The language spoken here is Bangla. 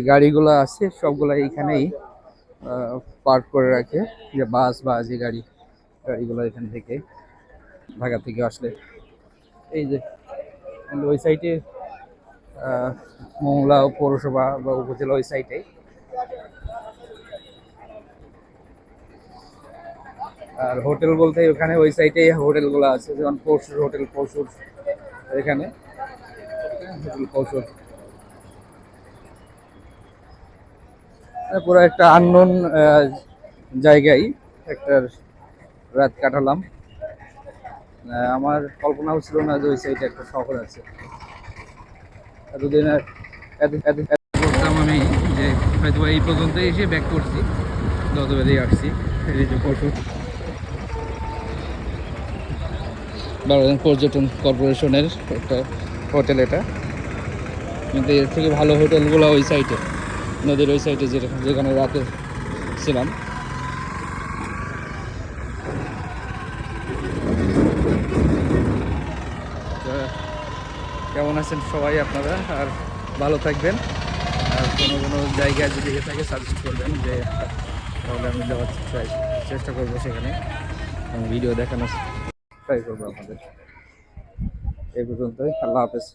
গাড়িগুলো আছে সবগুলো এইখানেই পার্ক করে রাখে, যে বাস বা যে গাড়িগুলো এখান থেকে ঢাকা থেকে আসলে। এই যে ওই সাইডে মোংলা পৌরসভা বা উপজেলা ওই সাইডে। আর হোটেল বলতে ওখানে ওই সাইডে হোটেলগুলো আছে, যেমন পরশুর হোটেল, পরশুর এখানে হোটেল পরশুর। পুরো একটা আননোন জায়গায় একটা রাত কাটালাম। আমার কল্পনাও ছিল না যে ওই সাইডে একটা শহর আছে। এতদিন করতাম আমি যে হয়তো এই পর্যন্ত এসে ব্যাক করছি, যত বেরিয়ে আসছি। এই যে বারোজন পর্যটন কর্পোরেশনের একটা হোটেল এটা, কিন্তু এর থেকে ভালো হোটেলগুলো ওই সাইডে, নদীর ওই সাইডে যেখানে রাতে ছিলাম। কেমন আছেন সবাই আপনারা? আর ভালো থাকবেন। আর কোনো জায়গায় যদি থাকে সাজেস্ট করবেন, যে তাহলে আমি যাওয়ার চেষ্টা করবো সেখানে, ভিডিও দেখানোর ট্রাই করবো আপনাদের। এই পর্যন্তই, আল্লাহ হাফেজ।